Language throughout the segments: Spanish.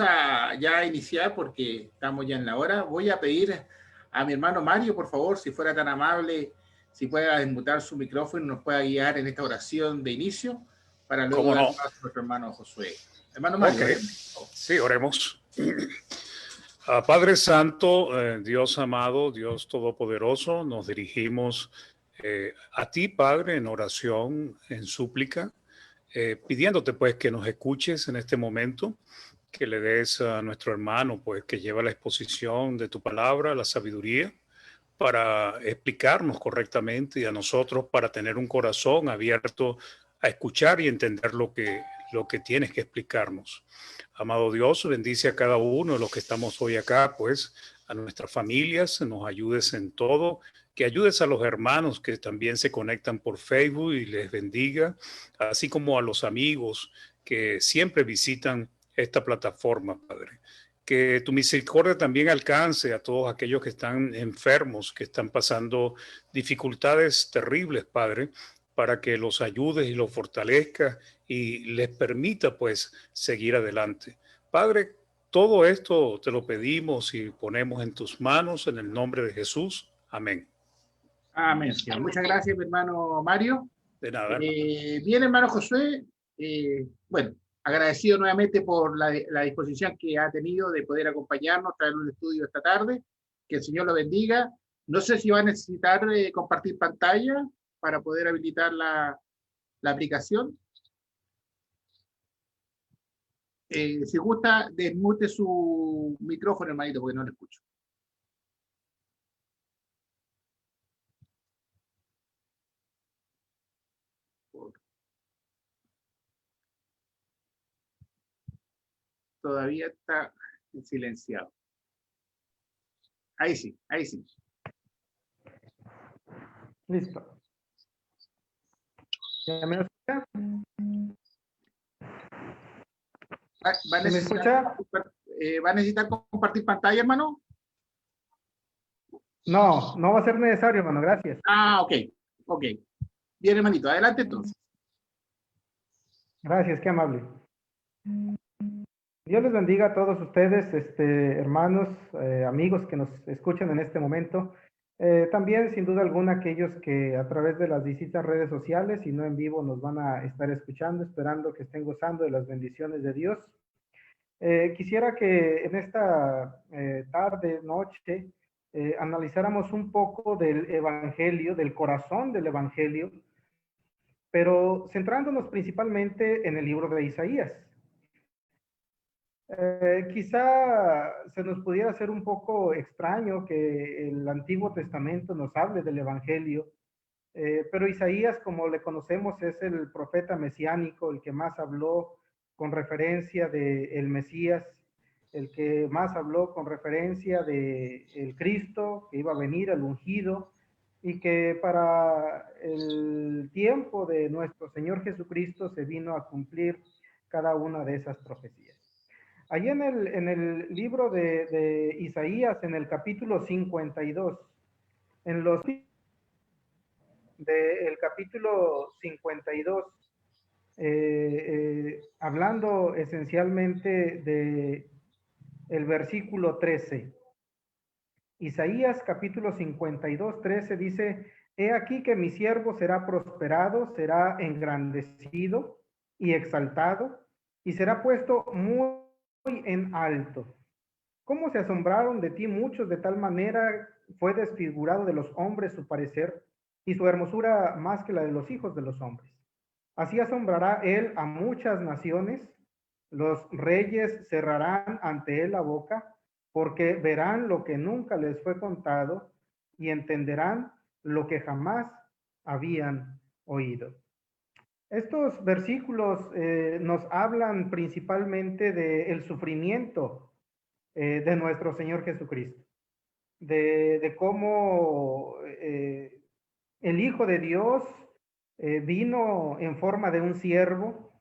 a ya iniciar porque estamos ya en la hora. Voy a pedir a mi hermano Mario, por favor, si fuera tan amable, si pueda desmutar su micrófono y nos pueda guiar en esta oración de inicio para luego ¿Cómo dar no? paso a nuestro hermano Josué. Hermano Mario, Ok, sí, oremos. Padre Santo, Dios amado, Dios Todopoderoso, nos dirigimos a ti, Padre, en oración, en súplica, pidiéndote pues que nos escuches en este momento, que le des a nuestro hermano pues que lleva la exposición de tu palabra, la sabiduría, para explicarnos correctamente y a nosotros para tener un corazón abierto a escuchar y entender lo que tienes que explicarnos. Amado Dios, bendice a cada uno de los que estamos hoy acá, pues a nuestras familias, nos ayudes en todo, que ayudes a los hermanos que también se conectan por Facebook y les bendiga, así como a los amigos que siempre visitan esta plataforma, Padre. Que tu misericordia también alcance a todos aquellos que están enfermos, que están pasando dificultades terribles, Padre, para que los ayudes y los fortalezcas y les permita pues seguir adelante. Padre, todo esto te lo pedimos y ponemos en tus manos en el nombre de Jesús. Amén. amén, Señor. Muchas gracias, mi hermano Mario. De nada, hermano. Bien, hermano Josué, bueno, agradecido nuevamente por la disposición que ha tenido de poder acompañarnos, traer un estudio esta tarde. Que el Señor lo bendiga. No sé si va a necesitar compartir pantalla para poder habilitar la aplicación. Si gusta, desmute su micrófono, hermanito, porque no lo escucho. Todavía está silenciado. Ahí sí, ahí sí. Listo. ¿Ya me escucha? ¿Va a necesitar compartir pantalla, hermano? No, no va a ser necesario, hermano, gracias. Ah, ok, ok. Bien, hermanito, adelante entonces. Gracias, qué amable. Dios les bendiga a todos ustedes, hermanos, amigos que nos escuchan en este momento. También, sin duda alguna, aquellos que a través de las distintas redes sociales y no en vivo nos van a estar escuchando, esperando que estén gozando de las bendiciones de Dios. Quisiera que en esta tarde, noche, analizáramos un poco del Evangelio, del corazón del Evangelio, pero centrándonos principalmente en el libro de Isaías. Quizá se nos pudiera hacer un poco extraño que el Antiguo Testamento nos hable del Evangelio, pero Isaías, como le conocemos, es el profeta mesiánico, el que más habló con referencia del Mesías, el que más habló con referencia de el Cristo que iba a venir, el ungido, y que para el tiempo de nuestro Señor Jesucristo se vino a cumplir cada una de esas profecías. Allí en el libro de Isaías, en el capítulo 52, en los del capítulo 52, hablando esencialmente de el versículo 13. Isaías capítulo 52, 13 dice: He aquí que mi siervo será prosperado, será engrandecido y exaltado, y será puesto muy en alto. ¿Cómo se asombraron de ti muchos? De tal manera fue desfigurado de los hombres su parecer, y su hermosura más que la de los hijos de los hombres. Así asombrará él a muchas naciones, los reyes cerrarán ante él la boca, porque verán lo que nunca les fue contado y entenderán lo que jamás habían oído. Estos versículos nos hablan principalmente del sufrimiento de nuestro Señor Jesucristo, de cómo el Hijo de Dios vino en forma de un siervo,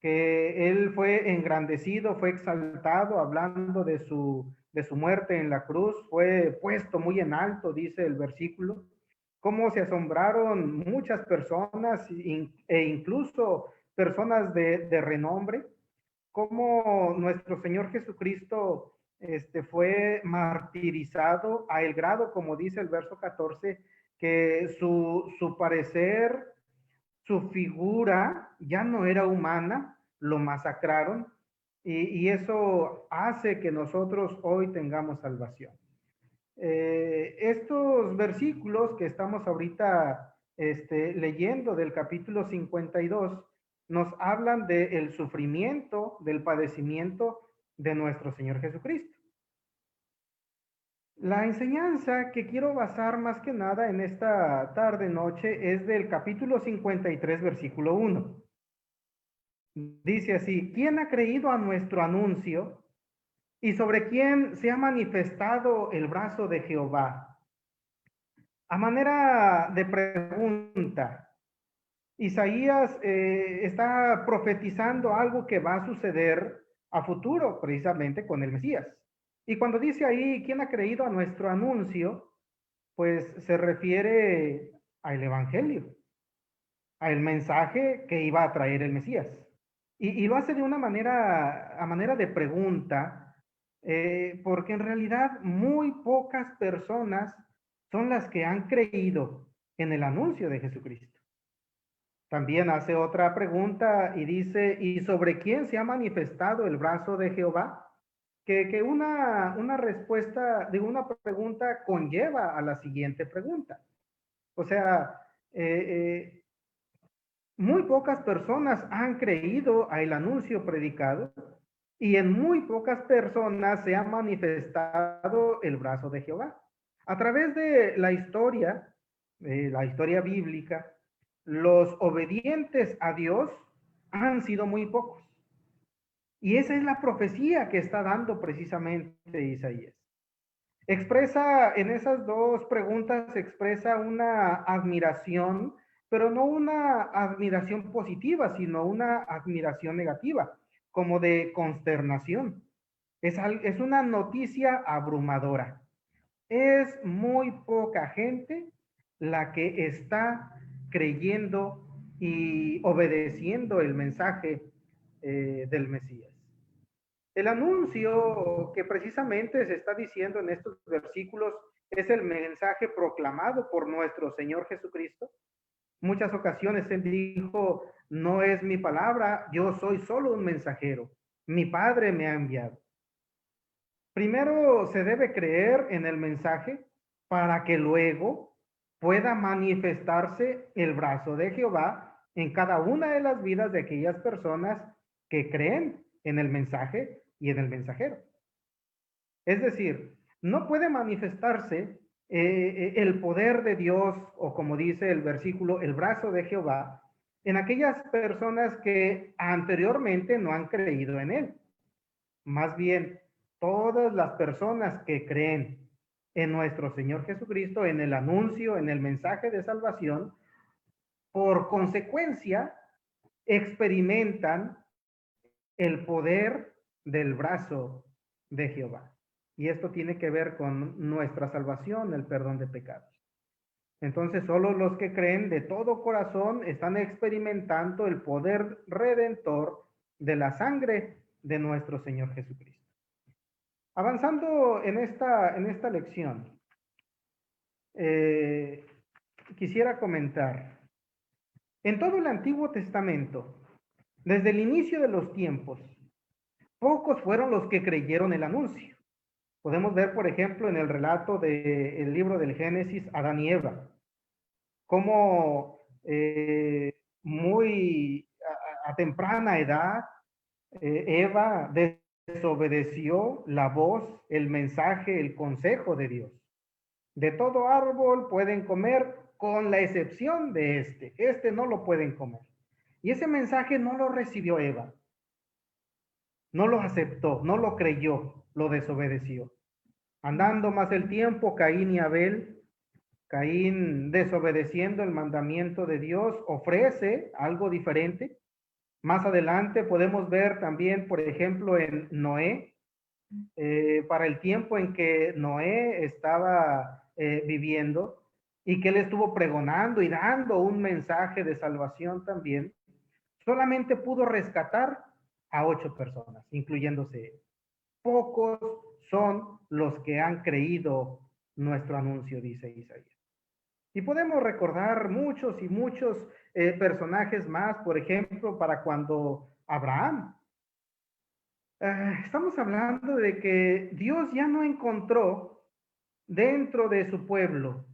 que él fue engrandecido, fue exaltado, hablando de su muerte en la cruz, fue puesto muy en alto, dice el versículo. Cómo se asombraron muchas personas e incluso personas de renombre, cómo nuestro Señor Jesucristo fue martirizado a el grado, como dice el verso 14, que su parecer, su figura ya no era humana, lo masacraron, y eso hace que nosotros hoy tengamos salvación. Estos versículos que estamos ahorita leyendo del capítulo 52 nos hablan del sufrimiento, del padecimiento de nuestro Señor Jesucristo. La enseñanza que quiero basar más que nada en esta tarde noche es del capítulo 53, versículo 1. Dice así: ¿quién ha creído a nuestro anuncio y sobre quién se ha manifestado el brazo de Jehová? A manera de pregunta, Isaías está profetizando algo que va a suceder a futuro, precisamente con el Mesías. Y cuando dice ahí, ¿quién ha creído a nuestro anuncio? Pues se refiere al Evangelio, al mensaje que iba a traer el Mesías. Y lo hace de una manera, a manera de pregunta, porque en realidad muy pocas personas son las que han creído en el anuncio de Jesucristo. También hace otra pregunta y dice: ¿y sobre quién se ha manifestado el brazo de Jehová? Que una respuesta de una pregunta conlleva a la siguiente pregunta. O sea, muy pocas personas han creído al anuncio predicado y en muy pocas personas se ha manifestado el brazo de Jehová. A través de la historia bíblica, los obedientes a Dios han sido muy pocos. Y esa es la profecía que está dando precisamente Isaías. Expresa en esas dos preguntas, expresa una admiración, pero no una admiración positiva, sino una admiración negativa, como de consternación. Es una noticia abrumadora. Es muy poca gente la que está creyendo y obedeciendo el mensaje del Mesías. El anuncio que precisamente se está diciendo en estos versículos es el mensaje proclamado por nuestro Señor Jesucristo. Muchas ocasiones Él dijo: no es mi palabra, yo soy solo un mensajero, mi Padre me ha enviado. Primero se debe creer en el mensaje para que luego pueda manifestarse el brazo de Jehová en cada una de las vidas de aquellas personas que creen en el mensaje y en el mensajero. Es decir, no puede manifestarse el poder de Dios, o como dice el versículo, el brazo de Jehová, en aquellas personas que anteriormente no han creído en él. Más bien, todas las personas que creen en nuestro Señor Jesucristo, en el anuncio, en el mensaje de salvación, por consecuencia, experimentan el poder del brazo de Jehová. Y esto tiene que ver con nuestra salvación, el perdón de pecados. Entonces, solo los que creen de todo corazón están experimentando el poder redentor de la sangre de nuestro Señor Jesucristo. Avanzando en esta lección, quisiera comentar, en todo el Antiguo Testamento, desde el inicio de los tiempos, pocos fueron los que creyeron el anuncio. Podemos ver, por ejemplo, en el relato del libro del Génesis, Adán y Eva, cómo muy a temprana edad, Eva desobedeció la voz, el mensaje, el consejo de Dios. De todo árbol pueden comer con la excepción de este no lo pueden comer. Y ese mensaje no lo recibió Eva, no lo aceptó, no lo creyó, lo desobedeció. Andando más el tiempo, Caín y Abel, Caín desobedeciendo el mandamiento de Dios, ofrece algo diferente. Más adelante podemos ver también, por ejemplo, en Noé, para el tiempo en que Noé estaba viviendo y que él estuvo pregonando y dando un mensaje de salvación también, solamente pudo rescatar a 8 personas, incluyéndose él. Pocos son los que han creído nuestro anuncio, dice Isaías. Y podemos recordar muchos y muchos personajes más, por ejemplo, para cuando Abraham. Estamos hablando de que Dios ya no encontró dentro de su pueblo,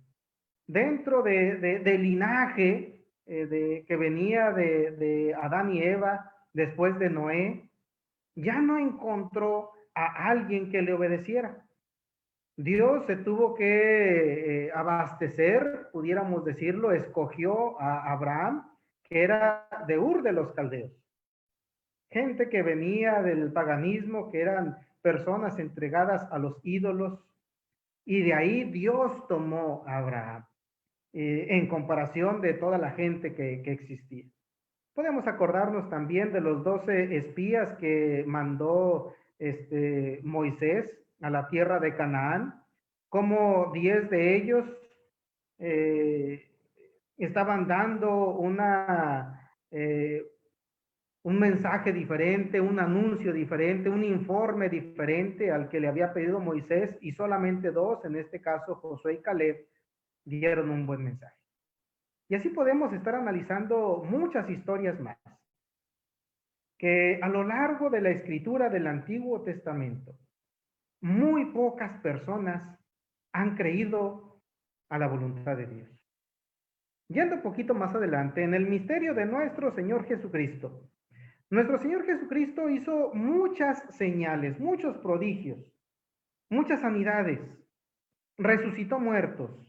dentro del linaje que venía de Adán y Eva, después de Noé, ya no encontró a alguien que le obedeciera. Dios se tuvo que abastecer, pudiéramos decirlo, escogió a Abraham, que era de Ur de los Caldeos. Gente que venía del paganismo, que eran personas entregadas a los ídolos, y de ahí Dios tomó a Abraham, en comparación de toda la gente que existía. Podemos acordarnos también de los 12 espías que mandó Moisés a la tierra de Canaán, como 10 de ellos estaban dando un mensaje diferente, un anuncio diferente, un informe diferente al que le había pedido Moisés, y solamente 2, en este caso Josué y Caleb, dieron un buen mensaje. Y así podemos estar analizando muchas historias más, que a lo largo de la escritura del Antiguo Testamento, muy pocas personas han creído a la voluntad de Dios. Yendo un poquito más adelante, en el misterio de nuestro Señor Jesucristo, nuestro Señor Jesucristo hizo muchas señales, muchos prodigios, muchas sanidades, resucitó muertos,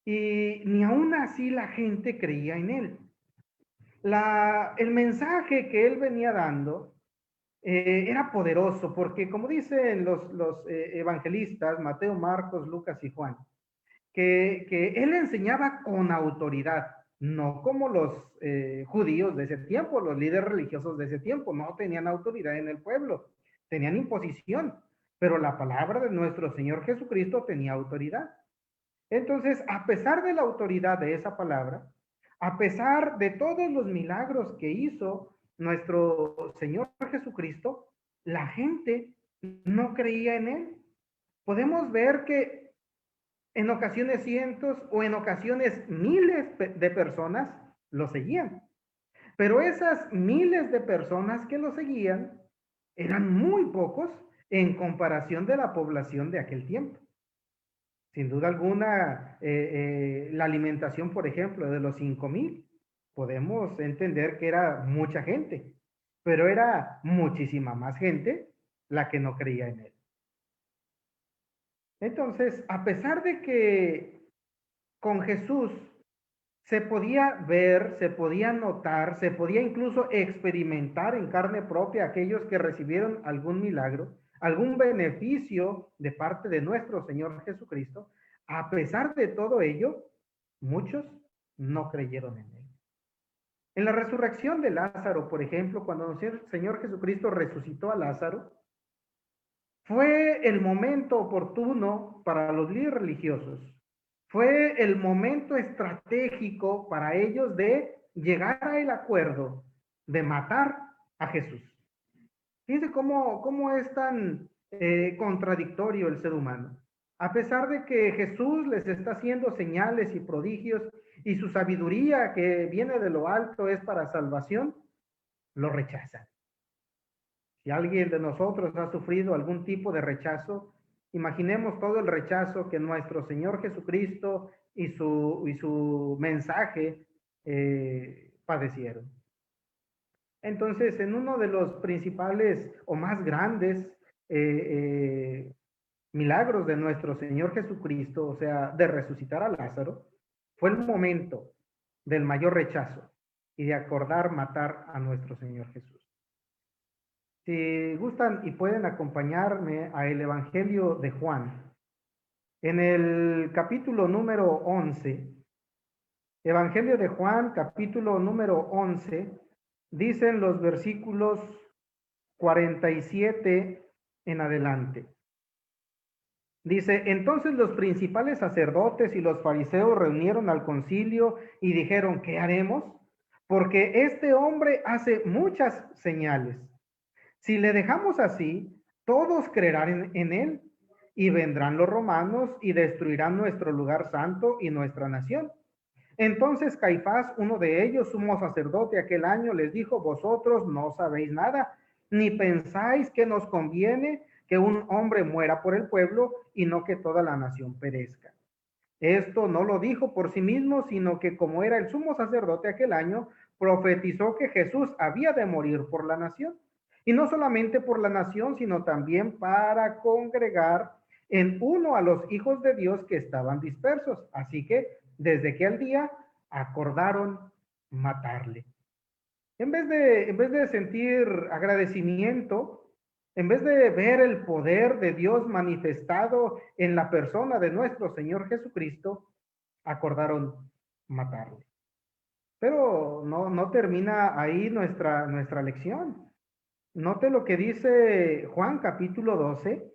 y ni aún así la gente creía en él. El mensaje que él venía dando era poderoso, porque como dicen los evangelistas, Mateo, Marcos, Lucas y Juan, que él enseñaba con autoridad, no como los judíos de ese tiempo, los líderes religiosos de ese tiempo, no tenían autoridad en el pueblo, tenían imposición, pero la palabra de nuestro Señor Jesucristo tenía autoridad. Entonces, a pesar de la autoridad de esa palabra, a pesar de todos los milagros que hizo nuestro Señor Jesucristo, la gente no creía en él. Podemos ver que en ocasiones cientos o en ocasiones miles de personas lo seguían. Pero esas miles de personas que lo seguían eran muy pocos en comparación de la población de aquel tiempo. Sin duda alguna, la alimentación, por ejemplo, de los 5,000, podemos entender que era mucha gente, pero era muchísima más gente la que no creía en él. Entonces, a pesar de que con Jesús se podía ver, se podía notar, se podía incluso experimentar en carne propia aquellos que recibieron algún milagro, algún beneficio de parte de nuestro Señor Jesucristo, a pesar de todo ello, muchos no creyeron en él. En la resurrección de Lázaro, por ejemplo, cuando el Señor Jesucristo resucitó a Lázaro, fue el momento oportuno para los líderes religiosos. Fue el momento estratégico para ellos de llegar al acuerdo de matar a Jesús. Fíjense cómo es tan contradictorio el ser humano. A pesar de que Jesús les está haciendo señales y prodigios y su sabiduría que viene de lo alto es para salvación, lo rechazan. Si alguien de nosotros ha sufrido algún tipo de rechazo, imaginemos todo el rechazo que nuestro Señor Jesucristo y su mensaje padecieron. Entonces, en uno de los principales o más grandes milagros de nuestro Señor Jesucristo, o sea, de resucitar a Lázaro, fue el momento del mayor rechazo y de acordar matar a nuestro Señor Jesús. Si gustan y pueden acompañarme a el Evangelio de Juan, en el capítulo número 11, Evangelio de Juan, capítulo número 11, dicen los versículos 47 en adelante. Dice, entonces los principales sacerdotes y los fariseos reunieron al concilio y dijeron, ¿qué haremos? Porque este hombre hace muchas señales. Si le dejamos así, todos creerán en él, y vendrán los romanos y destruirán nuestro lugar santo y nuestra nación. Entonces Caifás, uno de ellos, sumo sacerdote aquel año, les dijo: vosotros no sabéis nada, ni pensáis que nos conviene que un hombre muera por el pueblo y no que toda la nación perezca. Esto no lo dijo por sí mismo, sino que como era el sumo sacerdote aquel año, profetizó que Jesús había de morir por la nación. Y no solamente por la nación, sino también para congregar en uno a los hijos de Dios que estaban dispersos. Así que desde aquel día acordaron matarle. En vez de sentir agradecimiento, en vez de ver el poder de Dios manifestado en la persona de nuestro Señor Jesucristo, acordaron matarle. Pero no termina ahí nuestra lección. Note lo que dice Juan capítulo 12,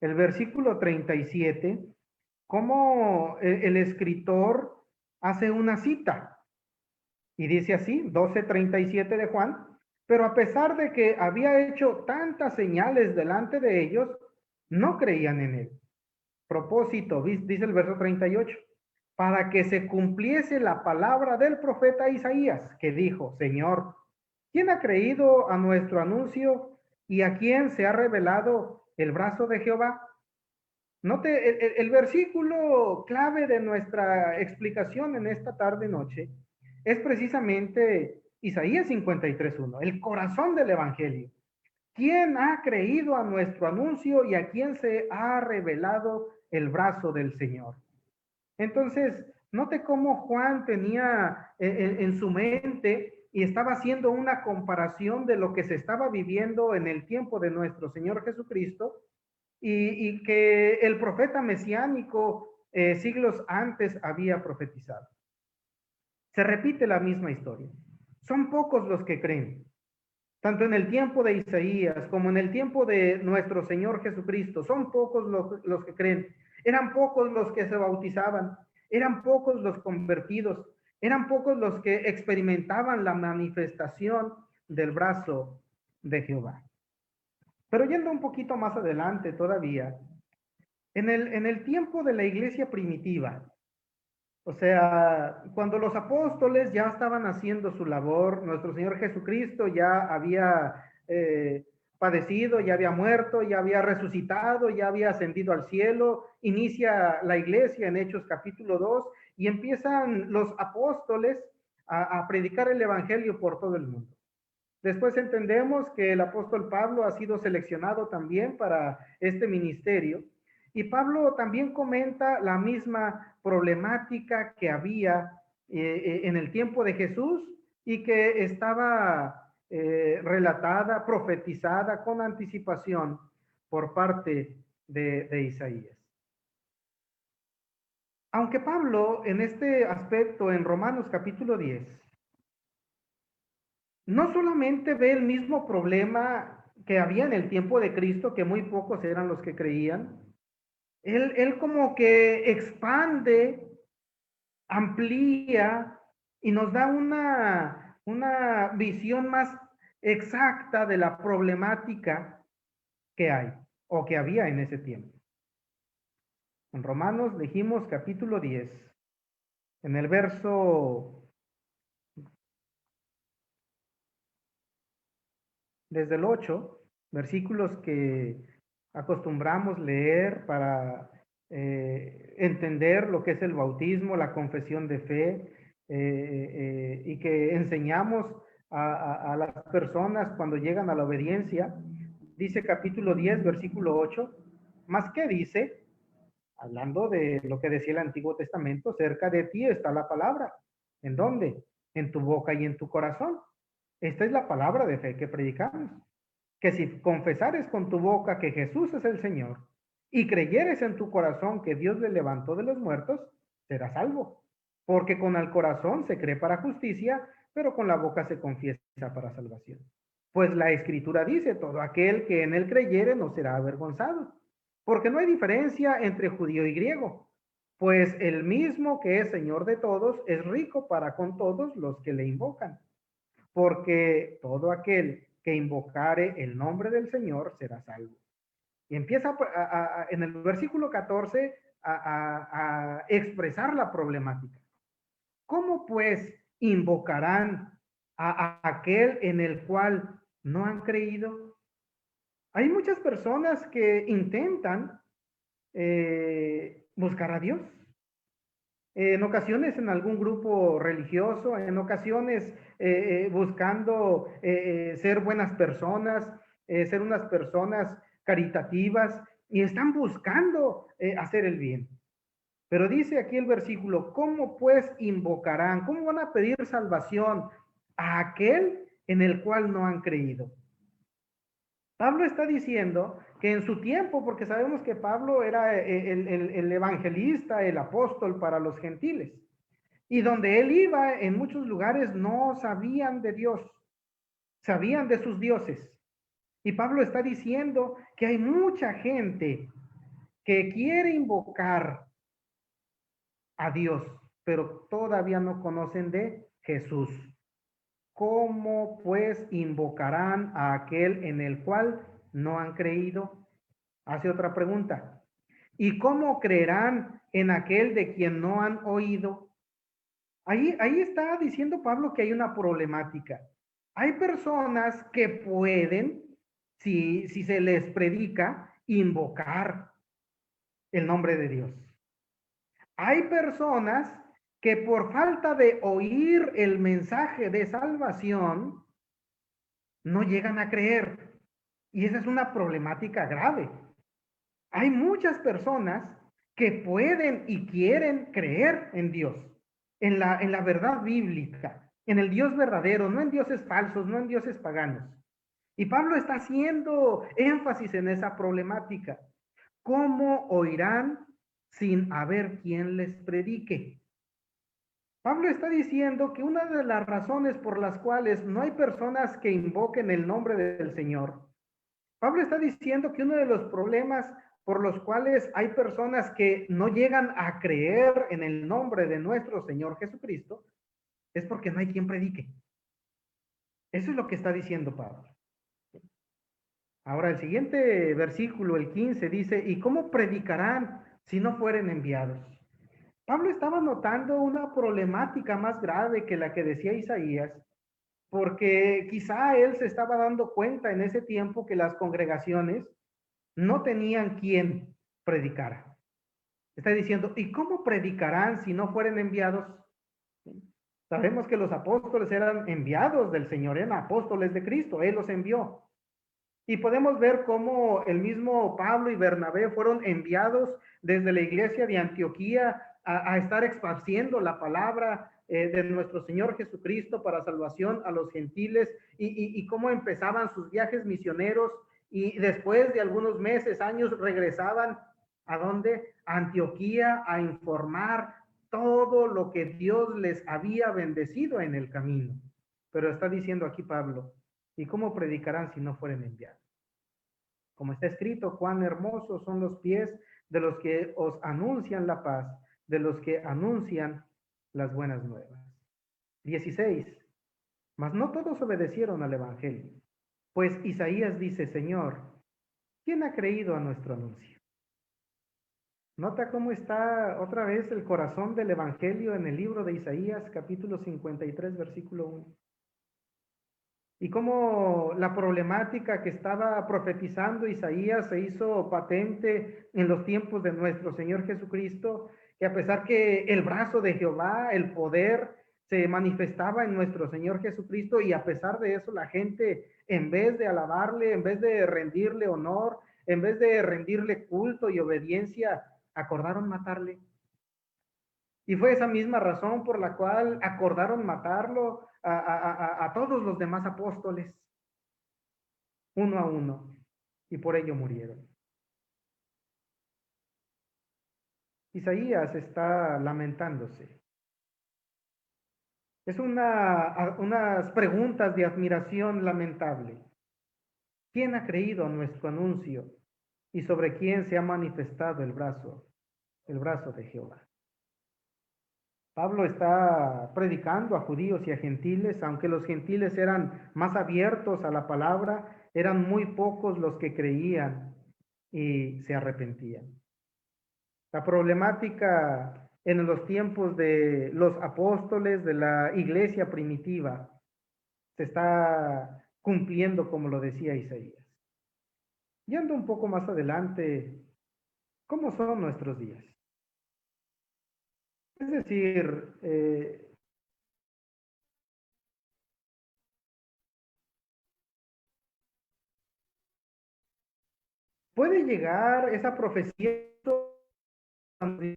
el versículo 37, cómo el escritor hace una cita. Y dice así, 12:37 de Juan: pero a pesar de que había hecho tantas señales delante de ellos, no creían en él. Propósito, dice el verso 38, para que se cumpliese la palabra del profeta Isaías, que dijo: Señor, ¿quién ha creído a nuestro anuncio y a quién se ha revelado el brazo de Jehová? Note, el versículo clave de nuestra explicación en esta tarde-noche es precisamente Isaías 53:1, el corazón del evangelio. ¿Quién ha creído a nuestro anuncio y a quién se ha revelado el brazo del Señor? Entonces, note cómo Juan tenía en su mente y estaba haciendo una comparación de lo que se estaba viviendo en el tiempo de nuestro Señor Jesucristo y que el profeta mesiánico siglos antes había profetizado. Se repite la misma historia. Son pocos los que creen, tanto en el tiempo de Isaías como en el tiempo de nuestro Señor Jesucristo. Son pocos los que creen. Eran pocos los que se bautizaban, eran pocos los convertidos, eran pocos los que experimentaban la manifestación del brazo de Jehová. Pero yendo un poquito más adelante todavía, en el tiempo de la iglesia primitiva, o sea, cuando los apóstoles ya estaban haciendo su labor, nuestro Señor Jesucristo ya había padecido, ya había muerto, ya había resucitado, ya había ascendido al cielo, inicia la iglesia en Hechos capítulo 2 y empiezan los apóstoles a predicar el evangelio por todo el mundo. Después entendemos que el apóstol Pablo ha sido seleccionado también para este ministerio. Y Pablo también comenta la misma problemática que había en el tiempo de Jesús y que estaba relatada, profetizada con anticipación por parte de Isaías. Aunque Pablo en este aspecto en Romanos capítulo 10 no solamente ve el mismo problema que había en el tiempo de Cristo, que muy pocos eran los que creían, él como que expande, amplía y nos da una visión más exacta de la problemática que hay o que había en ese tiempo. En Romanos dijimos capítulo 10, en el verso desde el 8, versículos que acostumbramos leer para entender lo que es el bautismo, la confesión de fe, y que enseñamos a las personas cuando llegan a la obediencia. Dice capítulo 10, versículo 8, ¿más qué dice? Hablando de lo que decía el Antiguo Testamento: cerca de ti está la palabra. ¿En dónde? En tu boca y en tu corazón. Esta es la palabra de fe que predicamos, que si confesares con tu boca que Jesús es el Señor y creyeres en tu corazón que Dios le levantó de los muertos, serás salvo. Porque con el corazón se cree para justicia, pero con la boca se confiesa para salvación. Pues la Escritura dice: todo aquel que en él creyere no será avergonzado. Porque no hay diferencia entre judío y griego, pues el mismo que es Señor de todos es rico para con todos los que le invocan. Porque todo aquel que invocare el nombre del Señor será salvo. Y empieza en el versículo 14 a expresar la problemática. ¿Cómo pues invocarán a aquel en el cual no han creído? Hay muchas personas que intentan buscar a Dios. En ocasiones en algún grupo religioso, en ocasiones buscando ser buenas personas, ser unas personas caritativas, y están buscando hacer el bien. Pero dice aquí el versículo, ¿cómo pues invocarán? ¿Cómo van a pedir salvación a aquel en el cual no han creído? Pablo está diciendo que en su tiempo, porque sabemos que Pablo era el evangelista, el apóstol para los gentiles, y donde él iba, en muchos lugares no sabían de Dios, sabían de sus dioses. Y Pablo está diciendo que hay mucha gente que quiere invocar a Dios, pero todavía no conocen de Jesús. ¿Cómo pues invocarán a aquel en el cual no han creído? Hace otra pregunta. ¿Y cómo creerán en aquel de quien no han oído? Ahí está diciendo Pablo que hay una problemática. Hay personas que pueden, si se les predica, invocar el nombre de Dios. Hay personas que por falta de oír el mensaje de salvación, no llegan a creer. Y esa es una problemática grave. Hay muchas personas que pueden y quieren creer en Dios, en la verdad bíblica, en el Dios verdadero, no en dioses falsos, no en dioses paganos. Y Pablo está haciendo énfasis en esa problemática. ¿Cómo oirán sin haber quien les predique? Pablo está diciendo que una de las razones por las cuales no hay personas que invoquen el nombre del Señor, Pablo está diciendo que uno de los problemas por los cuales hay personas que no llegan a creer en el nombre de nuestro Señor Jesucristo es porque no hay quien predique. Eso es lo que está diciendo Pablo. Ahora el siguiente versículo, el 15, dice, ¿y cómo predicarán si no fueren enviados? Pablo estaba notando una problemática más grave que la que decía Isaías, porque quizá él se estaba dando cuenta en ese tiempo que las congregaciones no tenían quien predicara. Está diciendo, ¿y cómo predicarán si no fueren enviados? Sabemos que los apóstoles eran enviados del Señor, eran apóstoles de Cristo, Él los envió. Y podemos ver cómo el mismo Pablo y Bernabé fueron enviados desde la iglesia de Antioquía a estar esparciendo la palabra de nuestro Señor Jesucristo para salvación a los gentiles y cómo empezaban sus viajes misioneros y después de algunos meses, años, regresaban ¿a dónde? A Antioquía a informar todo lo que Dios les había bendecido en el camino. Pero está diciendo aquí Pablo, ¿y cómo predicarán si no fueren enviados? Como está escrito, cuán hermosos son los pies de los que os anuncian la paz, de los que anuncian las buenas nuevas. 16. Mas no todos obedecieron al evangelio, pues Isaías dice, Señor, ¿quién ha creído a nuestro anuncio? Nota cómo está otra vez el corazón del evangelio en el libro de Isaías, capítulo 53, versículo 1. Y cómo la problemática que estaba profetizando Isaías se hizo patente en los tiempos de nuestro Señor Jesucristo, que a pesar que el brazo de Jehová, el poder, se manifestaba en nuestro Señor Jesucristo, y a pesar de eso la gente, en vez de alabarle, en vez de rendirle honor, en vez de rendirle culto y obediencia, acordaron matarle. Y fue esa misma razón por la cual acordaron matarlo a todos los demás apóstoles, uno a uno, y por ello murieron. Isaías está lamentándose. Es unas preguntas de admiración lamentable. ¿Quién ha creído a nuestro anuncio y sobre quién se ha manifestado el brazo de Jehová? Pablo está predicando a judíos y a gentiles, aunque los gentiles eran más abiertos a la palabra, eran muy pocos los que creían y se arrepentían. La problemática en los tiempos de los apóstoles, de la iglesia primitiva, se está cumpliendo como lo decía Isaías. Yendo un poco más adelante, ¿cómo son nuestros días? Es decir, puede llegar esa profecía a nuestra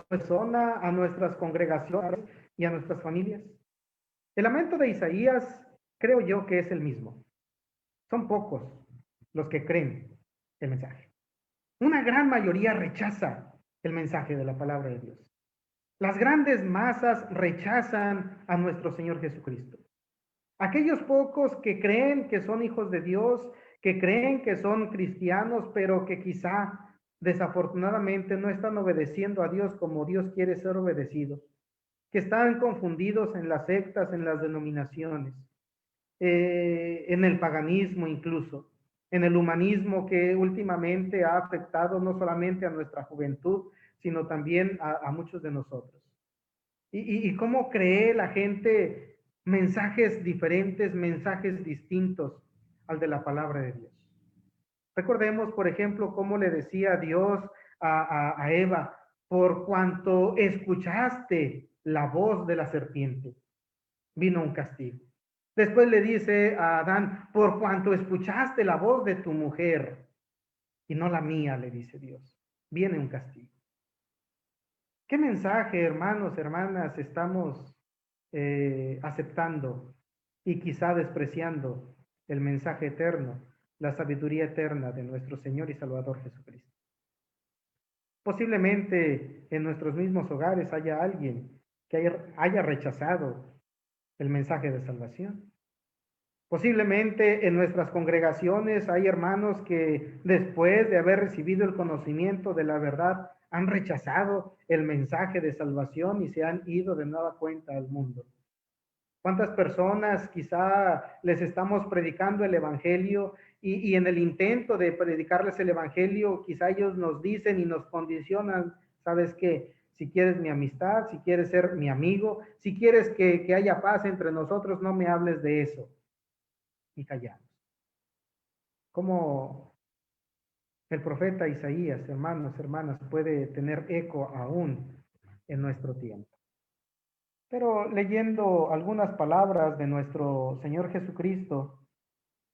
persona, a nuestras congregaciones y a nuestras familias. El lamento de Isaías creo yo que es el mismo. Son pocos los que creen el mensaje. Una gran mayoría rechaza el mensaje de la palabra de Dios. Las grandes masas rechazan a nuestro Señor Jesucristo. Aquellos pocos que creen que son hijos de Dios, que creen que son cristianos, pero que quizá desafortunadamente no están obedeciendo a Dios como Dios quiere ser obedecido, que están confundidos en las sectas, en las denominaciones, en el paganismo incluso, en el humanismo que últimamente ha afectado no solamente a nuestra juventud, sino también a muchos de nosotros. Y cómo cree la gente mensajes diferentes, mensajes distintos al de la palabra de Dios. Recordemos, por ejemplo, cómo le decía Dios a Eva, por cuanto escuchaste la voz de la serpiente, vino un castigo. Después le dice a Adán, por cuanto escuchaste la voz de tu mujer, y no la mía, le dice Dios, viene un castigo. ¿Qué mensaje, hermanos, hermanas, estamos aceptando y quizá despreciando el mensaje eterno, la sabiduría eterna de nuestro Señor y Salvador Jesucristo? Posiblemente en nuestros mismos hogares haya alguien que haya rechazado el mensaje de salvación. Posiblemente en nuestras congregaciones hay hermanos que después de haber recibido el conocimiento de la verdad han rechazado el mensaje de salvación y se han ido de nueva cuenta al mundo. ¿Cuántas personas quizá les estamos predicando el evangelio y en el intento de predicarles el evangelio, quizá ellos nos dicen y nos condicionan, ¿sabes qué? Si quieres mi amistad, si quieres ser mi amigo, si quieres que haya paz entre nosotros, no me hables de eso. Y callamos. Como el profeta Isaías, hermanos, hermanas, puede tener eco aún en nuestro tiempo. Pero leyendo algunas palabras de nuestro Señor Jesucristo,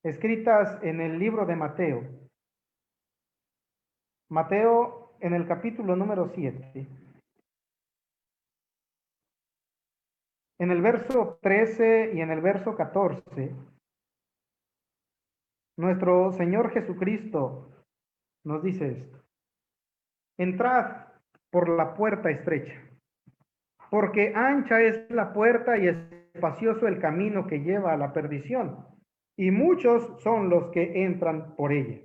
escritas en el libro de Mateo. Mateo en el capítulo número 7. En el verso 13 y en el verso 14, nuestro Señor Jesucristo nos dice esto: entrad por la puerta estrecha, porque ancha es la puerta y espacioso el camino que lleva a la perdición, y muchos son los que entran por ella.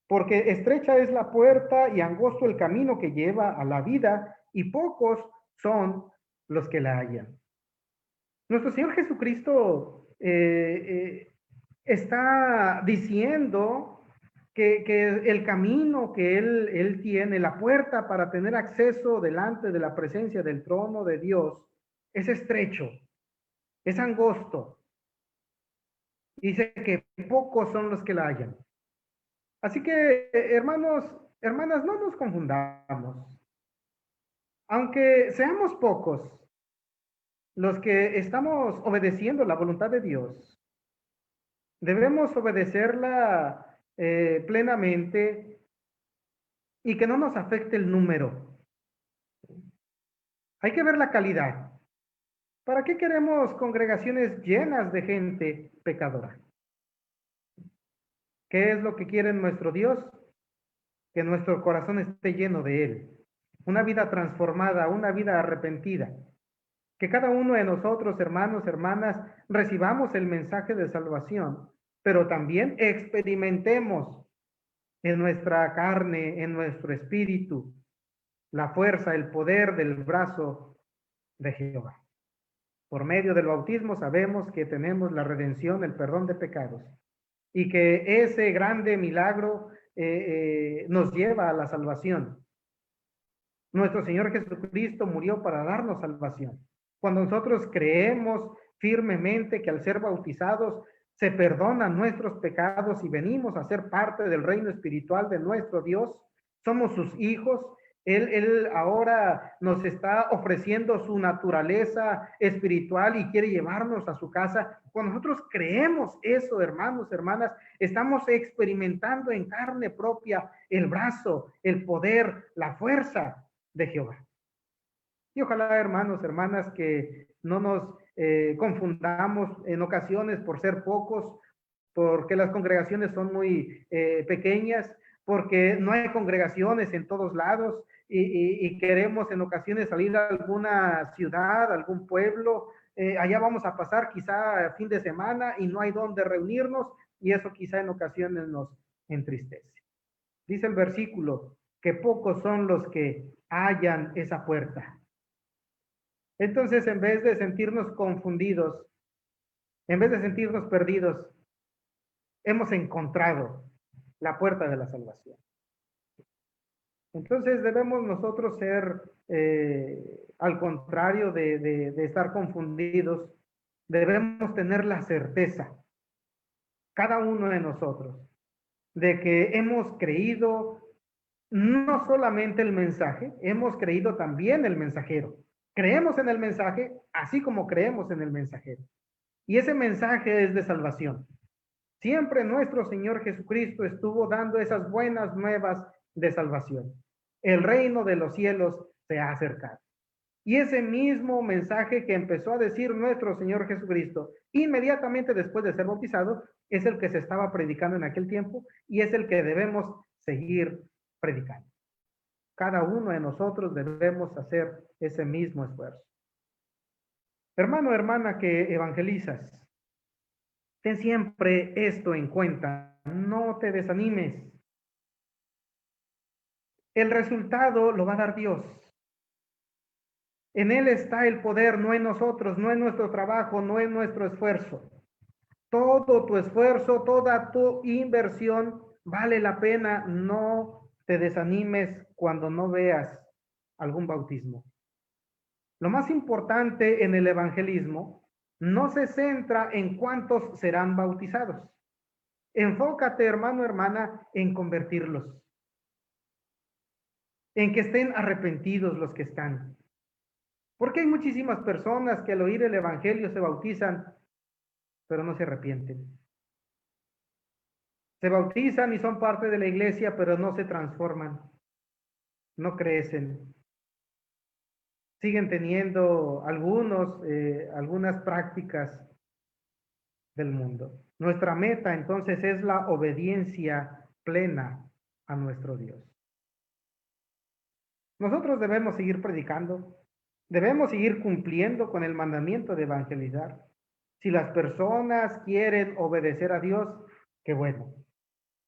Porque estrecha es la puerta y angosto el camino que lleva a la vida, y pocos son los que la hallan. Nuestro Señor Jesucristo está diciendo que el camino que él tiene, la puerta para tener acceso delante de la presencia del trono de Dios, es estrecho, es angosto. Dice que pocos son los que la hallan. Así que, hermanos, hermanas, no nos confundamos. Aunque seamos pocos los que estamos obedeciendo la voluntad de Dios, debemos obedecerla plenamente y que no nos afecte el número. Hay que ver la calidad. ¿Para qué queremos congregaciones llenas de gente pecadora? ¿Qué es lo que quiere nuestro Dios? Que nuestro corazón esté lleno de Él. Una vida transformada, una vida arrepentida. Que cada uno de nosotros, hermanos, hermanas, recibamos el mensaje de salvación, pero también experimentemos en nuestra carne, en nuestro espíritu, la fuerza, el poder del brazo de Jehová. Por medio del bautismo sabemos que tenemos la redención, el perdón de pecados, y que ese grande milagro nos lleva a la salvación. Nuestro Señor Jesucristo murió para darnos salvación. Cuando nosotros creemos firmemente que al ser bautizados se perdonan nuestros pecados y venimos a ser parte del reino espiritual de nuestro Dios, somos sus hijos. Él ahora nos está ofreciendo su naturaleza espiritual y quiere llevarnos a su casa. Cuando nosotros creemos eso, hermanos, hermanas, estamos experimentando en carne propia el brazo, el poder, la fuerza de Jehová. Y ojalá, hermanos, hermanas, que no nos confundamos en ocasiones por ser pocos, porque las congregaciones son muy pequeñas, porque no hay congregaciones en todos lados y queremos en ocasiones salir a alguna ciudad, algún pueblo, allá vamos a pasar quizá fin de semana y no hay dónde reunirnos y eso quizá en ocasiones nos entristece. Dice el versículo que pocos son los que hallan esa puerta. Entonces, en vez de sentirnos confundidos, en vez de sentirnos perdidos, hemos encontrado la puerta de la salvación. Entonces debemos nosotros ser, al contrario de estar confundidos, debemos tener la certeza, cada uno de nosotros, de que hemos creído no solamente el mensaje, hemos creído también el mensajero. Creemos en el mensaje, así como creemos en el mensajero. Y ese mensaje es de salvación. Siempre nuestro Señor Jesucristo estuvo dando esas buenas nuevas de salvación. El reino de los cielos se ha acercado. Y ese mismo mensaje que empezó a decir nuestro Señor Jesucristo inmediatamente después de ser bautizado es el que se estaba predicando en aquel tiempo y es el que debemos seguir predicando. Cada uno de nosotros debemos hacer ese mismo esfuerzo. Hermano, hermana que evangelizas, ten siempre esto en cuenta, no te desanimes. El resultado lo va a dar Dios. En Él está el poder, no en nosotros, no en nuestro trabajo, no en nuestro esfuerzo. Todo tu esfuerzo, toda tu inversión vale la pena. No te desanimes cuando no veas algún bautismo. Lo más importante en el evangelismo no se centra en cuántos serán bautizados. Enfócate, hermano, hermana, en convertirlos. En que estén arrepentidos los que están. Porque hay muchísimas personas que al oír el evangelio se bautizan, pero no se arrepienten. Se bautizan y son parte de la iglesia, pero no se transforman, no crecen. Siguen teniendo algunas prácticas del mundo. Nuestra meta entonces es la obediencia plena a nuestro Dios. Nosotros debemos seguir predicando, debemos seguir cumpliendo con el mandamiento de evangelizar. Si las personas quieren obedecer a Dios, qué bueno.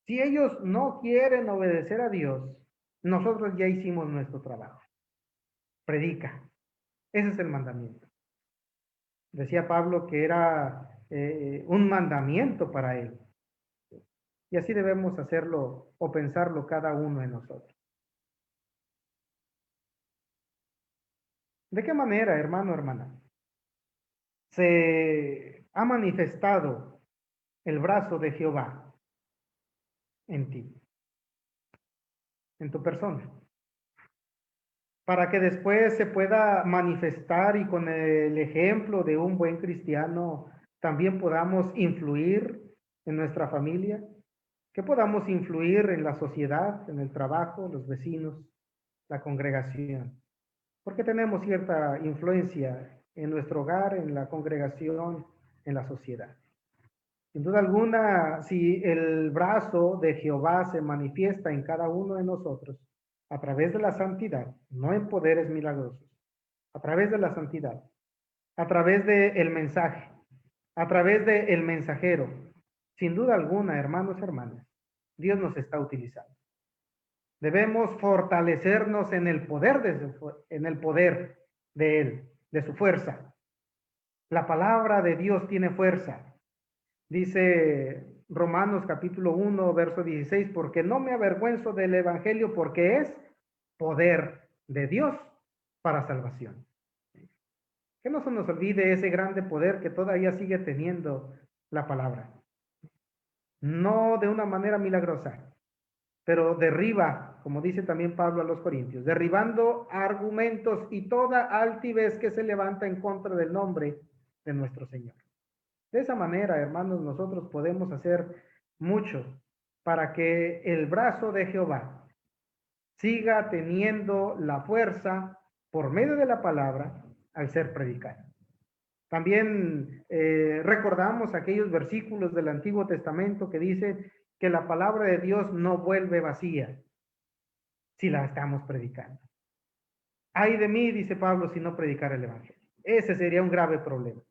Si ellos no quieren obedecer a Dios, nosotros ya hicimos nuestro trabajo. Predica. Ese es el mandamiento. Decía Pablo que era un mandamiento para él. Y así debemos hacerlo o pensarlo cada uno de nosotros. ¿De qué manera, hermano, hermana, se ha manifestado el brazo de Jehová en ti, en tu persona? Para que después se pueda manifestar y con el ejemplo de un buen cristiano también podamos influir en nuestra familia, que podamos influir en la sociedad, en el trabajo, los vecinos, la congregación. Porque tenemos cierta influencia en nuestro hogar, en la congregación, en la sociedad. Sin duda alguna, si el brazo de Jehová se manifiesta en cada uno de nosotros, a través de la santidad, no en poderes milagrosos, a través de la santidad, a través del mensaje, a través del mensajero, sin duda alguna, hermanos y hermanas, Dios nos está utilizando. Debemos fortalecernos en el poder de Él, de su fuerza. La palabra de Dios tiene fuerza. Dice Romanos capítulo 1, verso 16, porque no me avergüenzo del evangelio, porque es poder de Dios para salvación. Que no se nos olvide ese grande poder que todavía sigue teniendo la palabra. No de una manera milagrosa, pero derriba, como dice también Pablo a los Corintios, derribando argumentos y toda altivez que se levanta en contra del nombre de nuestro Señor. De esa manera, hermanos, nosotros podemos hacer mucho para que el brazo de Jehová siga teniendo la fuerza por medio de la palabra al ser predicada. También recordamos aquellos versículos del Antiguo Testamento que dice que la palabra de Dios no vuelve vacía si la estamos predicando. Ay de mí, dice Pablo, si no predicara el Evangelio. Ese sería un grave problema.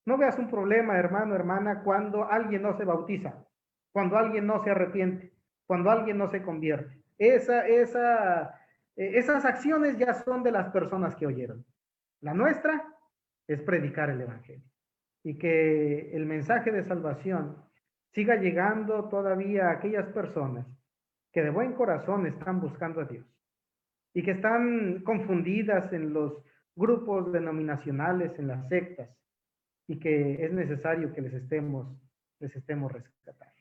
No veas un problema, hermano, hermana, cuando alguien no se bautiza, cuando alguien no se arrepiente, cuando alguien no se convierte. Esas acciones ya son de las personas que oyeron. La nuestra es predicar el Evangelio y que el mensaje de salvación siga llegando todavía a aquellas personas que de buen corazón están buscando a Dios y que están confundidas en los grupos denominacionales, en las sectas, y que es necesario que les estemos rescatando.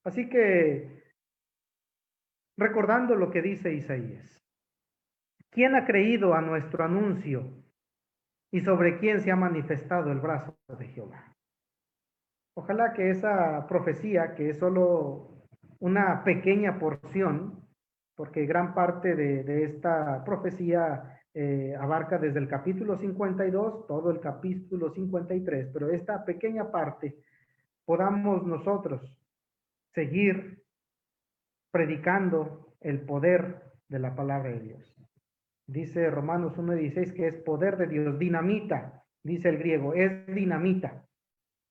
Así que, recordando lo que dice Isaías, ¿quién ha creído a nuestro anuncio y sobre quién se ha manifestado el brazo de Jehová? Ojalá que esa profecía, que es solo una pequeña porción, porque gran parte de esta profecía abarca desde el capítulo 52, todo el capítulo 53, pero esta pequeña parte podamos nosotros seguir predicando el poder de la palabra de Dios. Dice Romanos 1:16 que es poder de Dios, dinamita, dice el griego, es dinamita.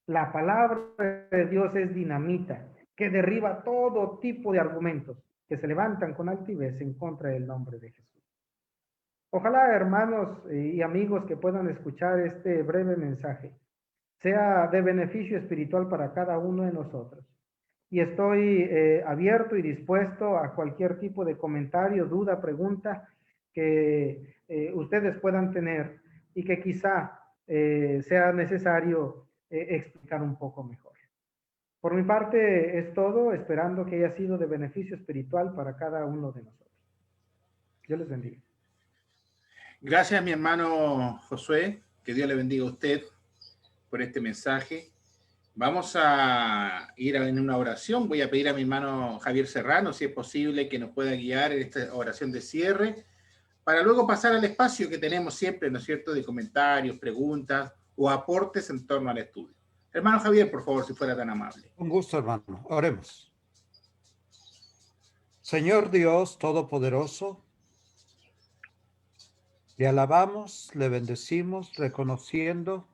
La palabra de Dios es dinamita, que derriba todo tipo de argumentos que se levantan con altivez en contra del nombre de Jesús. Ojalá, hermanos y amigos que puedan escuchar este breve mensaje, sea de beneficio espiritual para cada uno de nosotros. Y estoy abierto y dispuesto a cualquier tipo de comentario, duda, pregunta que ustedes puedan tener y que quizá sea necesario explicar un poco mejor. Por mi parte es todo, esperando que haya sido de beneficio espiritual para cada uno de nosotros. Dios les bendiga. Gracias, mi hermano Josué. Que Dios le bendiga a usted por este mensaje. Vamos a ir en una oración. Voy a pedir a mi hermano Javier Serrano, si es posible, que nos pueda guiar en esta oración de cierre, para luego pasar al espacio que tenemos siempre, ¿no es cierto?, de comentarios, preguntas o aportes en torno al estudio. Hermano Javier, por favor, si fuera tan amable. Un gusto, hermano. Oremos. Señor Dios Todopoderoso, le alabamos, le bendecimos, reconociendo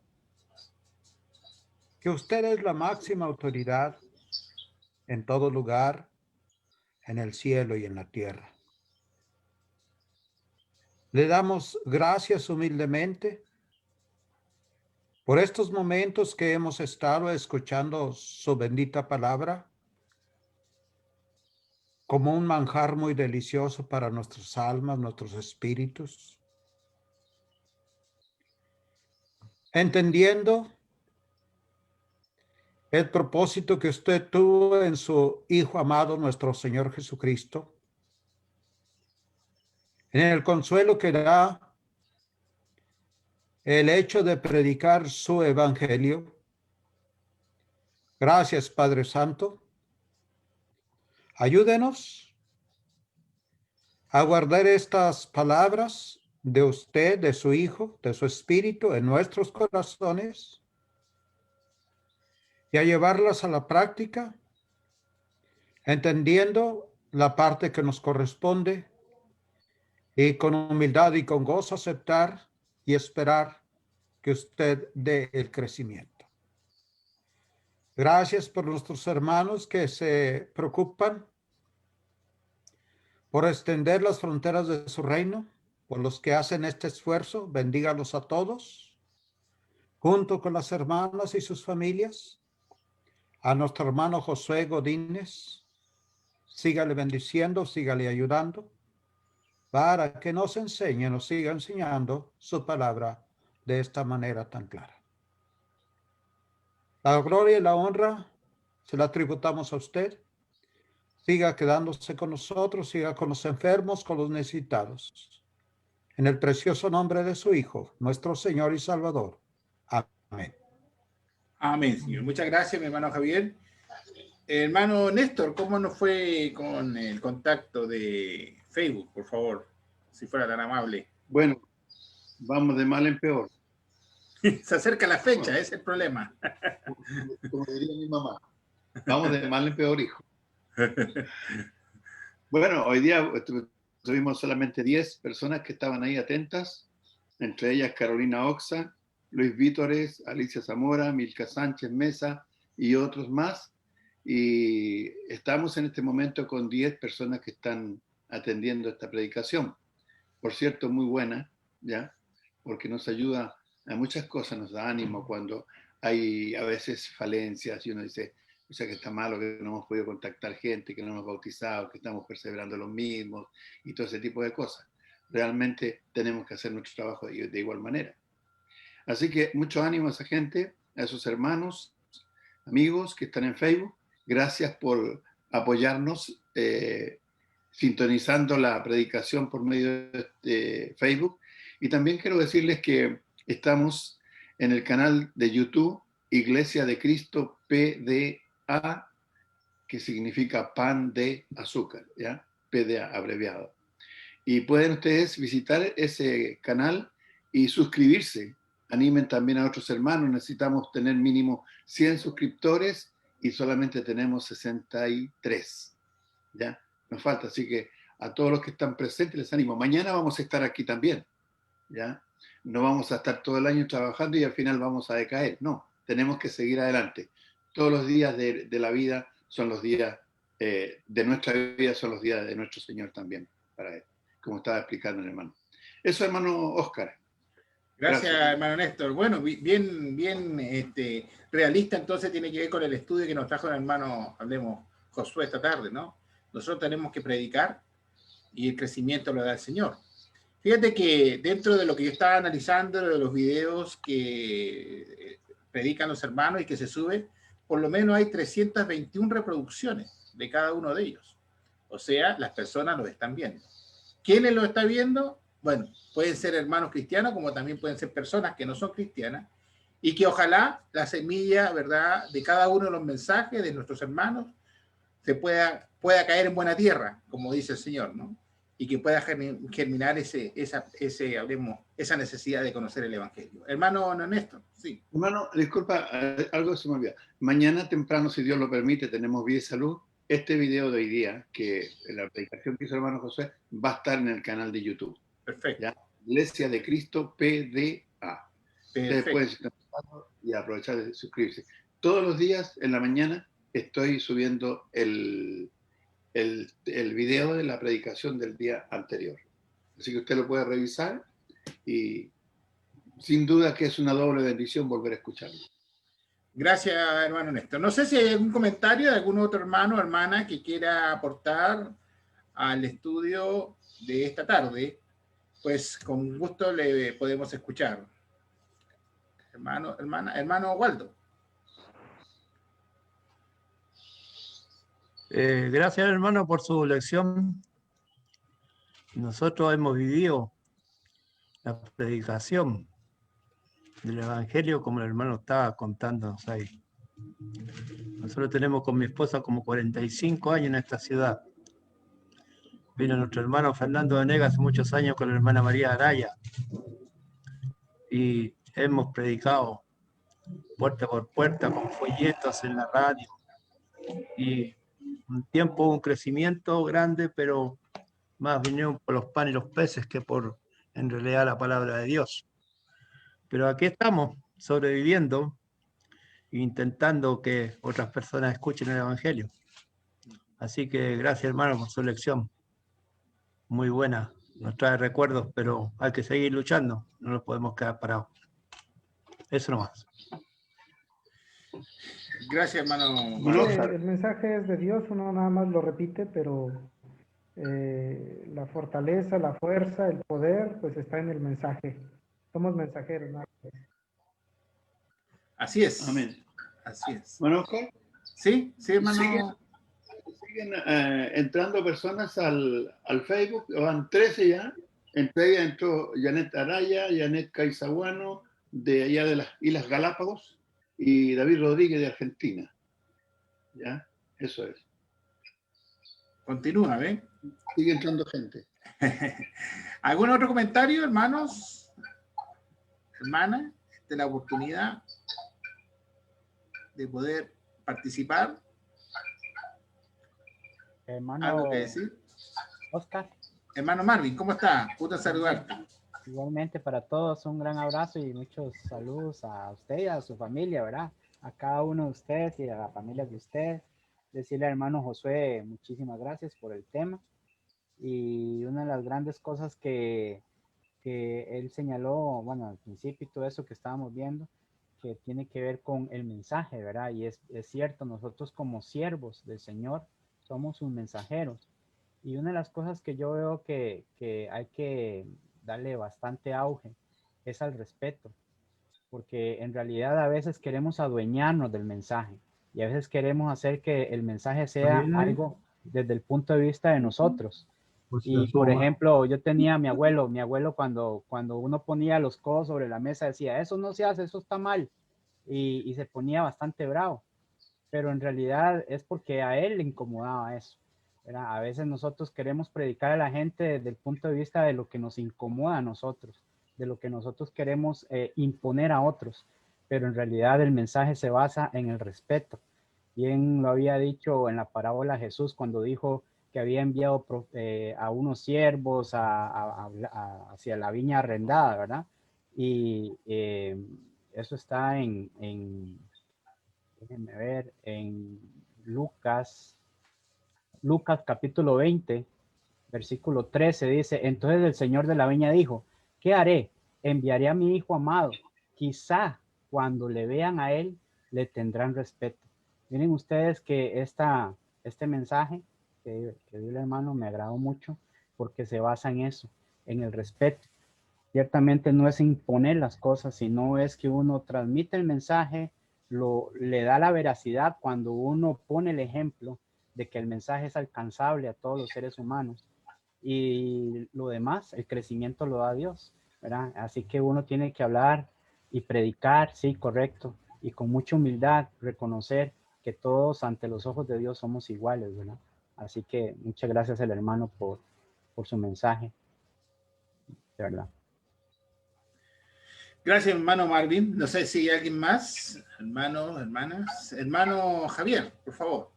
que usted es la máxima autoridad en todo lugar, en el cielo y en la tierra. Le damos gracias humildemente por estos momentos que hemos estado escuchando su bendita palabra como un manjar muy delicioso para nuestras almas, nuestros espíritus. Entendiendo el propósito que usted tuvo en su Hijo amado, nuestro Señor Jesucristo, en el consuelo que da el hecho de predicar su evangelio. Gracias, Padre Santo. Ayúdenos a guardar estas palabras de usted, de su Hijo, de su Espíritu en nuestros corazones y a llevarlas a la práctica, entendiendo la parte que nos corresponde y con humildad y con gozo aceptar y esperar que usted dé el crecimiento. Gracias por nuestros hermanos que se preocupan por extender las fronteras de su reino, por los que hacen este esfuerzo, bendígalos a todos, junto con las hermanas y sus familias. A nuestro hermano Josué Godínez, sígale bendiciendo, sígale ayudando, para que nos enseñe, nos siga enseñando su palabra de esta manera tan clara. La gloria y la honra se la tributamos a usted. Siga quedándose con nosotros, siga con los enfermos, con los necesitados. En el precioso nombre de su Hijo, nuestro Señor y Salvador. Amén. Amén, Señor. Muchas gracias, mi hermano Javier. Hermano Néstor, ¿cómo nos fue con el contacto de Facebook, por favor? Si fuera tan amable. Bueno, vamos de mal en peor. Se acerca la fecha, ese es el problema. Como diría mi mamá, vamos de mal en peor, hijo. Bueno, hoy día tuvimos solamente 10 personas que estaban ahí atentas, entre ellas Carolina Oxa, Luis Vítores, Alicia Zamora, Milka Sánchez Mesa y otros más. Y estamos en este momento con 10 personas que están atendiendo esta predicación. Por cierto, muy buena, ¿ya? Porque nos ayuda a muchas cosas, nos da ánimo cuando hay a veces falencias y uno dice, o sea, que está malo, que no hemos podido contactar gente, que no hemos bautizado, que estamos perseverando los mismos y todo ese tipo de cosas. Realmente tenemos que hacer nuestro trabajo de igual manera. Así que mucho ánimo a esa gente, a esos hermanos, amigos que están en Facebook. Gracias por apoyarnos sintonizando la predicación por medio de Facebook. Y también quiero decirles que estamos en el canal de YouTube Iglesia de Cristo PDA, que significa pan de azúcar, ¿ya? PDA abreviado. Y pueden ustedes visitar ese canal y suscribirse. Animen también a otros hermanos. Necesitamos tener mínimo 100 suscriptores y solamente tenemos 63, ¿ya? Nos falta, así que a todos los que están presentes les animo. Mañana vamos a estar aquí también, ¿ya? No vamos a estar todo el año trabajando y al final vamos a decaer. No, tenemos que seguir adelante. Todos los días de la vida son los días, de nuestra vida son los días de nuestro Señor también, para él, como estaba explicando el hermano. Eso, hermano Óscar. Gracias, hermano Néstor. Bueno, bien realista entonces tiene que ver con el estudio que nos trajo el hermano, hablemos, Josué esta tarde, ¿no? Nosotros tenemos que predicar y el crecimiento lo da el Señor. Fíjate que dentro de lo que yo estaba analizando, de los videos que predican los hermanos y que se suben, por lo menos hay 321 reproducciones de cada uno de ellos. O sea, las personas lo están viendo. ¿Quiénes lo están viendo? Bueno, pueden ser hermanos cristianos, como también pueden ser personas que no son cristianas, y que ojalá la semilla, ¿verdad?, de cada uno de los mensajes de nuestros hermanos se pueda caer en buena tierra, como dice el Señor, ¿no? Y que pueda germinar esa necesidad de conocer el Evangelio. Hermano Néstor, sí. Hermano, disculpa, algo se me olvidó. Mañana temprano, si Dios lo permite, tenemos Vida y Salud. Este video de hoy día, que la predicación que hizo el hermano José, va a estar en el canal de YouTube. Perfecto. ¿Ya? Iglesia de Cristo PDA. Ustedes pueden sintonizarlo y aprovechar de suscribirse. Todos los días en la mañana estoy subiendo el video de la predicación del día anterior. Así que usted lo puede revisar y sin duda que es una doble bendición volver a escucharlo. Gracias, hermano Néstor. No sé si hay algún comentario de algún otro hermano o hermana que quiera aportar al estudio de esta tarde. Pues con gusto le podemos escuchar. Hermano Waldo. Gracias, hermano, por su lección. Nosotros hemos vivido la predicación del Evangelio como el hermano estaba contándonos ahí. Nosotros tenemos con mi esposa como 45 años en esta ciudad. Vino nuestro hermano Fernando Venegas hace muchos años con la hermana María Araya. Y hemos predicado puerta por puerta con folletos en la radio. Y un tiempo un crecimiento grande, pero más vinieron por los panes y los peces que por en realidad la palabra de Dios. Pero aquí estamos sobreviviendo e intentando que otras personas escuchen el Evangelio. Así que gracias, hermano, por su lección. Muy buena. nos trae recuerdos, pero hay que seguir luchando, no nos podemos quedar parados. Eso nomás. Gracias, hermano. Bueno, Sí, el mensaje es de Dios, uno nada más lo repite, pero la fortaleza, la fuerza, el poder, pues está en el mensaje. Somos mensajeros, ¿no? Así es. amén. Así es. Bueno, Oscar, Sí, sí, hermano. siguen entrando personas al Facebook, van 13 ya. Entre ellas entró Janet Araya, Janet Caizaguano, de allá de las Islas Galápagos, y David Rodríguez de Argentina. ¿Ya? Eso es. Continúa, ¿ven? Sigue entrando gente. ¿Algún otro comentario, hermanos? Hermana, esta es la oportunidad de poder participar. Hermano ¿Algo que decir? Oscar, Hermano Marvin, ¿cómo está? Gusto saludarte. igualmente para todos un gran abrazo y muchos saludos a usted y a su familia, ¿verdad? A cada uno de ustedes y a la familia de ustedes. Decirle al hermano Josué muchísimas gracias por el tema. Y una de las grandes cosas que él señaló, bueno, al principio y todo eso que estábamos viendo, que tiene que ver con el mensaje, ¿verdad? Y es cierto, nosotros como siervos del Señor somos sus mensajeros. Y una de las cosas que yo veo que hay que darle bastante auge es al respeto, porque en realidad a veces queremos adueñarnos del mensaje y a veces queremos hacer que el mensaje sea algo desde el punto de vista de nosotros. Y por ejemplo, yo tenía a mi abuelo cuando uno ponía los codos sobre la mesa decía, eso no se hace, eso está mal, y se ponía bastante bravo, pero en realidad es porque a él le incomodaba eso, ¿verdad? A veces nosotros queremos predicar a la gente desde el punto de vista de lo que nos incomoda a nosotros, de lo que nosotros queremos imponer a otros, pero en realidad el mensaje se basa en el respeto. Bien lo había dicho en la parábola Jesús cuando dijo que había enviado a unos siervos hacia la viña arrendada, ¿verdad? Y eso está déjenme ver, en Lucas capítulo 20, versículo 13, dice, entonces el Señor de la viña dijo, ¿qué haré? Enviaré a mi hijo amado, quizá cuando le vean a él, le tendrán respeto. Miren ustedes que este mensaje que dio el hermano me agradó mucho porque se basa en eso, en el respeto. Ciertamente no es imponer las cosas, sino es que uno transmite el mensaje, le da la veracidad cuando uno pone el ejemplo de que el mensaje es alcanzable a todos los seres humanos. Y lo demás, el crecimiento lo da Dios, ¿verdad? Así que uno tiene que hablar y predicar, sí, correcto, y con mucha humildad reconocer que todos ante los ojos de Dios somos iguales, ¿verdad? Así que muchas gracias al hermano por su mensaje, de verdad. Gracias, hermano Marvin. No sé si hay alguien más. Hermanos, hermanas. Hermano Javier, por favor.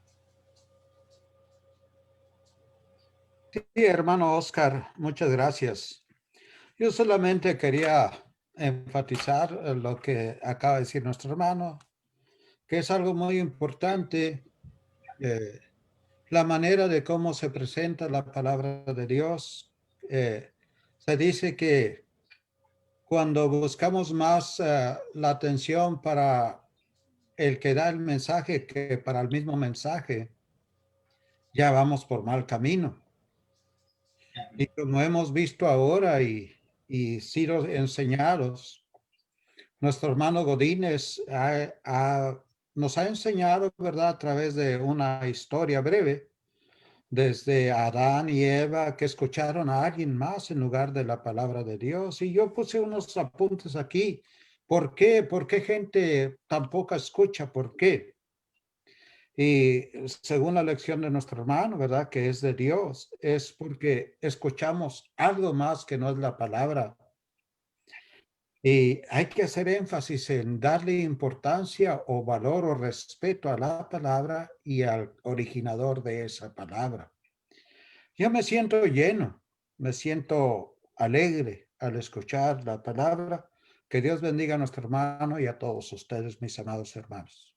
Sí, hermano Oscar, muchas gracias. Yo solamente quería enfatizar lo que acaba de decir nuestro hermano, que es algo muy importante, la manera de cómo se presenta la palabra de Dios. Se dice que cuando buscamos más la atención para el que da el mensaje que para el mismo mensaje, ya vamos por mal camino. Y como hemos visto ahora y sido enseñados, nuestro hermano Godínez nos ha enseñado, ¿verdad?, a través de una historia breve, desde Adán y Eva, que escucharon a alguien más en lugar de la palabra de Dios. Y yo puse unos apuntes aquí. ¿Por qué? ¿Por qué gente tan poca escucha? ¿Por qué? Y según la lección de nuestro hermano, ¿verdad?, que es de Dios, es porque escuchamos algo más que no es la palabra. Y hay que hacer énfasis en darle importancia o valor o respeto a la palabra y al originador de esa palabra. Yo me siento lleno, me siento alegre al escuchar la palabra. Que Dios bendiga a nuestro hermano y a todos ustedes, mis amados hermanos.